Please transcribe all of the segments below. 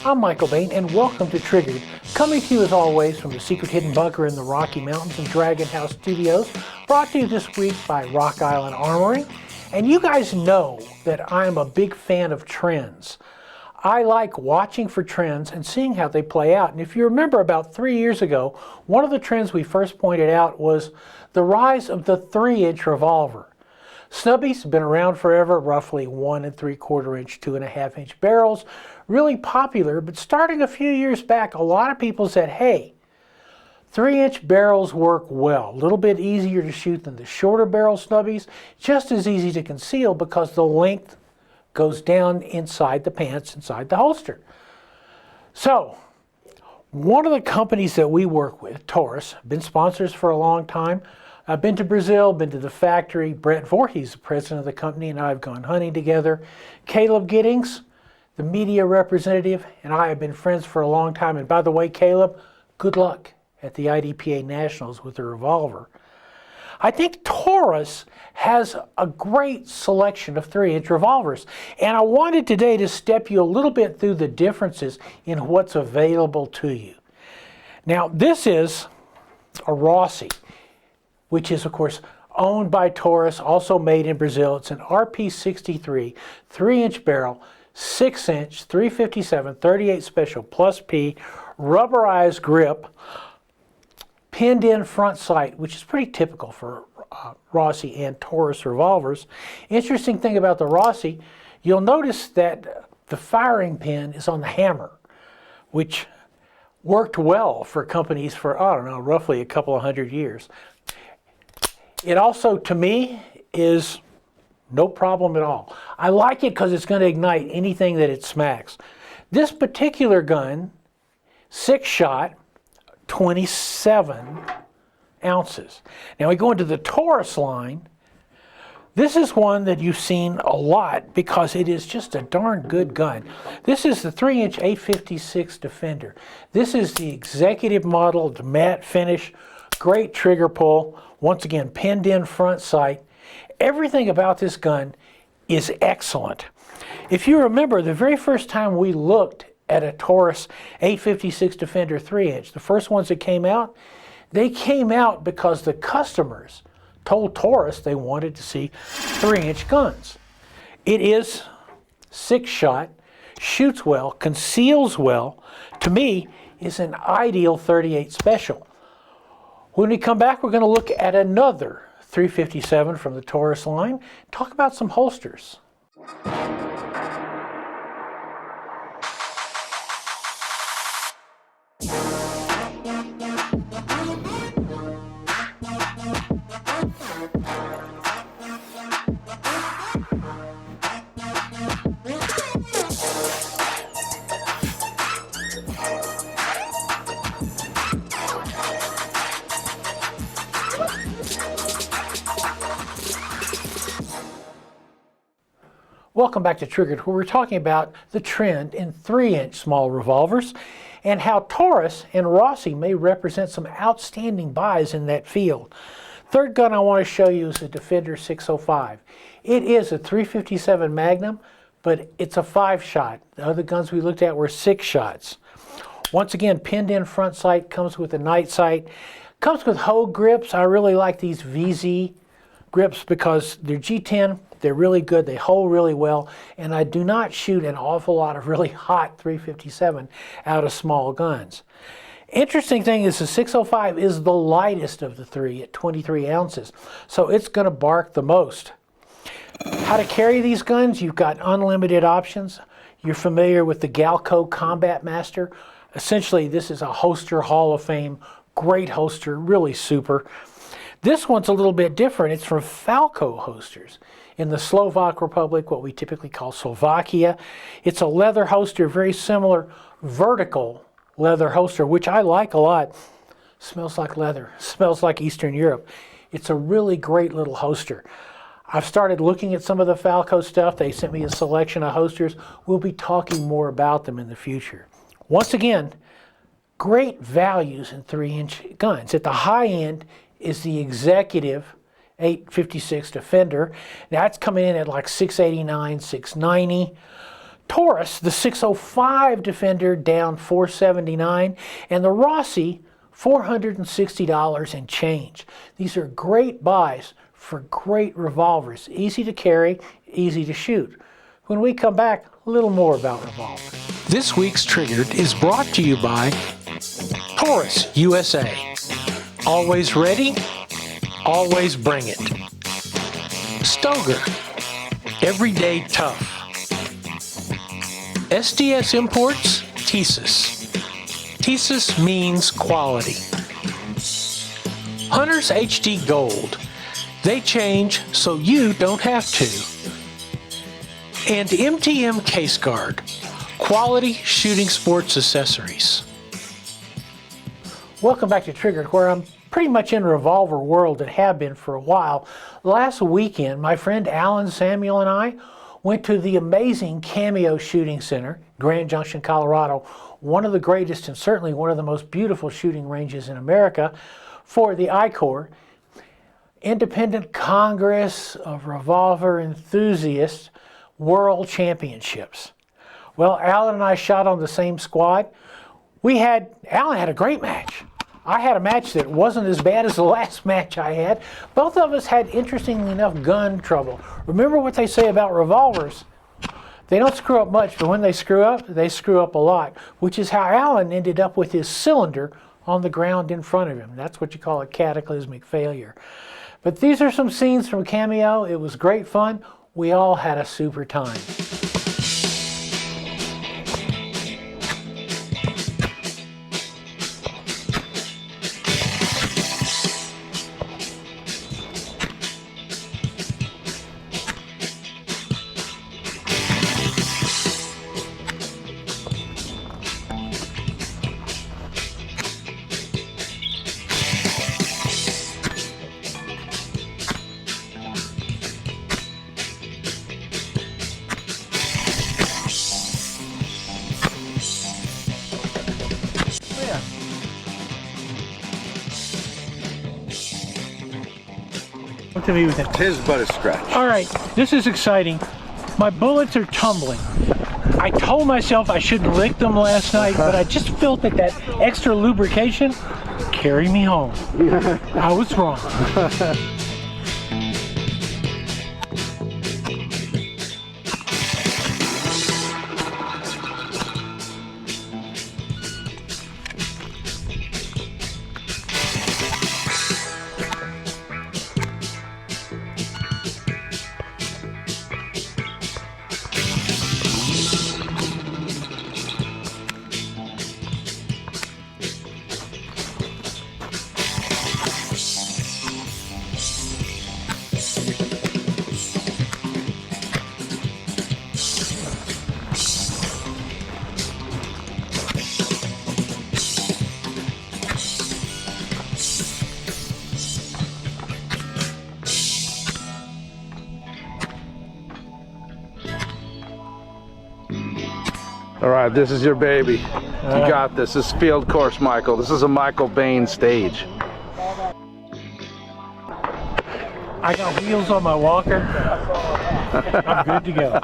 I'm Michael Bain, and welcome to Triggered, coming to you as always from the secret hidden bunker in the Rocky Mountains and Dragon House Studios, brought to you this week by Rock Island Armory. And you guys know that I'm a big fan of trends. I like watching for trends and seeing how they play out. And if you remember, about 3 years ago, one of the trends we first pointed out was the rise of the 3-inch revolver. Snubbies have been around forever, roughly 1 3/4 inch, 2.5 inch barrels, really popular, but starting a few years back, a lot of people said, hey, 3-inch barrels work well, a little bit easier to shoot than the shorter barrel snubbies, just as easy to conceal because the length goes down inside the pants, inside the holster. So, one of the companies that we work with, Taurus, been sponsors for a long time. I've been to Brazil, been to the factory. Brett Voorhees, the president of the company, and I have gone hunting together. Caleb Giddings, the media representative, and I have been friends for a long time. And by the way, Caleb, good luck at the IDPA Nationals with the Revolver. I think Taurus has a great selection of 3-inch revolvers. And I wanted today to step you a little bit through the differences in what's available to you. Now, this is a Rossi, which is, of course, owned by Taurus, also made in Brazil. It's an RP63, 3-inch barrel, 6-inch, 357, 38 special plus P, rubberized grip, pinned-in front sight, which is pretty typical for Rossi and Taurus revolvers. Interesting thing about the Rossi, you'll notice that the firing pin is on the hammer, which worked well for companies for, I don't know, roughly a couple of hundred years. It also, to me, is no problem at all. I like it because it's going to ignite anything that it smacks. This particular gun, 6-shot, 27 ounces. Now we go into the Taurus line. This is one that you've seen a lot because it is just a darn good gun. This is the 3-inch 856 Defender. This is the executive model, the matte finish, great trigger pull. Once again, pinned in front sight. Everything about this gun is excellent. If you remember, the very first time we looked at a Taurus 856 Defender 3-inch, the first ones that came out, they came out because the customers told Taurus they wanted to see 3-inch guns. It is 6-shot, shoots well, conceals well. To me, is an ideal 38 special. When we come back, we're going to look at another 357 from the Taurus line, talk about some holsters. Welcome back to Triggered, where we're talking about the trend in 3-inch small revolvers and how Taurus and Rossi may represent some outstanding buys in that field. Third gun I want to show you is the Defender 605. It is a 357 Magnum, but it's a 5-shot. The other guns we looked at were 6 shots. Once again, pinned in front sight, comes with a night sight, comes with Hogue grips. I really like these VZ grips because they're G10. They're really good, they hold really well, and I do not shoot an awful lot of really hot 357 out of small guns. Interesting thing is the 605 is the lightest of the three at 23 ounces, so it's going to bark the most. How to carry these guns? You've got unlimited options. You're familiar with the Galco Combat Master. Essentially, this is a holster Hall of Fame, great holster, really super. This one's a little bit different. It's from Falco holsters in the Slovak Republic, what we typically call Slovakia. It's a leather holster, very similar vertical leather holster, which I like a lot. Smells like leather, smells like Eastern Europe. It's a really great little holster. I've started looking at some of the Falco stuff. They sent me a selection of holsters. We'll be talking more about them in the future. Once again, great values in 3-inch guns. At the high end is the executive 856 Defender. That's coming in at like $689, $690. Taurus, the 605 Defender, down $479, and the Rossi, $460 and change. These are great buys for great revolvers. Easy to carry, easy to shoot. When we come back, a little more about revolvers. This week's Triggered is brought to you by Taurus USA. Always ready, always bring it. Stoger, everyday tough. SDS Imports, Thesis. Thesis means quality. Hunter's HD Gold. They change so you don't have to. And MTM Case Guard. Quality shooting sports accessories. Welcome back to Triggered, where I'm pretty much in Revolver world and have been for a while. Last weekend, my friend Alan Samuel and I went to the amazing Cameo Shooting Center, Grand Junction, Colorado, one of the greatest and certainly one of the most beautiful shooting ranges in America, for the ICORE, Independent Congress of Revolver Enthusiasts World Championships. Well, Alan and I shot on the same squad. Alan had a great match. I had a match that wasn't as bad as the last match I had. Both of us had, interestingly enough, gun trouble. Remember what they say about revolvers? They don't screw up much, but when they screw up a lot, which is how Alan ended up with his cylinder on the ground in front of him. That's what you call a cataclysmic failure. But these are some scenes from Cameo. It was great fun. We all had a super time. To me with it. Tis but a scratch. All right, this is exciting. My bullets are tumbling. I told myself I shouldn't lick them last night, but I just felt that extra lubrication carried me home. I was wrong. All right, this is your baby. You got this. This is field course, Michael. This is a Michael Bain stage. I got wheels on my walker. I'm good to go.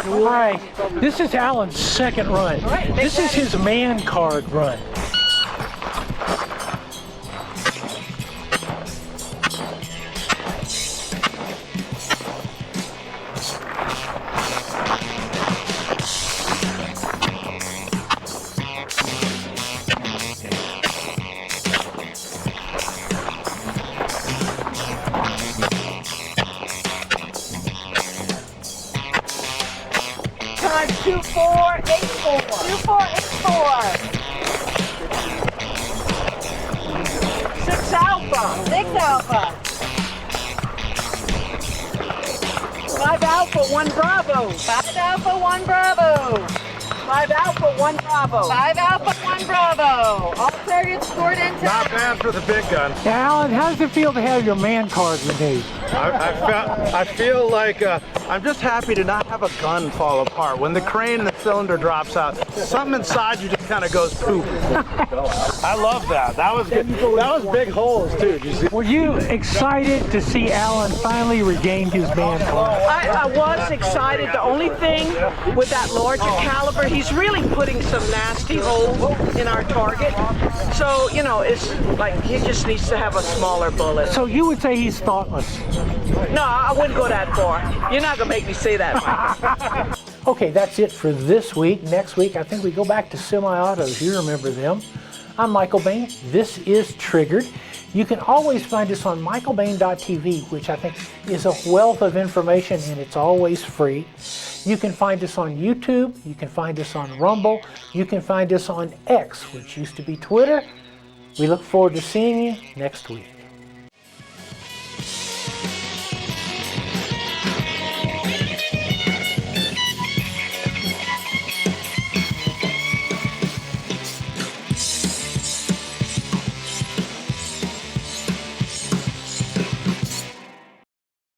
All right, this is Alan's second run. This is his man card run. Time 2484. 2484. Alpha, 1 Bravo. 5 Alpha, 1 Bravo. 5 Alpha, 1 Bravo. 5 Alpha, 1 Bravo. All targets scored in Not time. bad for the big gun. Now, Alan, how does it feel to have your man card renewed? I feel like I'm just happy to not have a gun fall apart. When the crane and the cylinder drops out, something inside you just kind of goes poop. I love that. That was good. That was big holes too. Did you see? Were you excited to see Alan finally regain his man card? I was excited. The only thing with that larger caliber, he's really putting some nasty holes in our target. So, you know, it's like he just needs to have a smaller bullet. So you would say he's thoughtless? No, I wouldn't go that far. You're not going to make me say that, Mike. Okay, that's it for this week. Next week, I think we go back to semi-autos. You remember them. I'm Michael Bain. This is Triggered. You can always find us on michaelbain.tv, which I think is a wealth of information, and it's always free. You can find us on YouTube. You can find us on Rumble. You can find us on X, which used to be Twitter. We look forward to seeing you next week.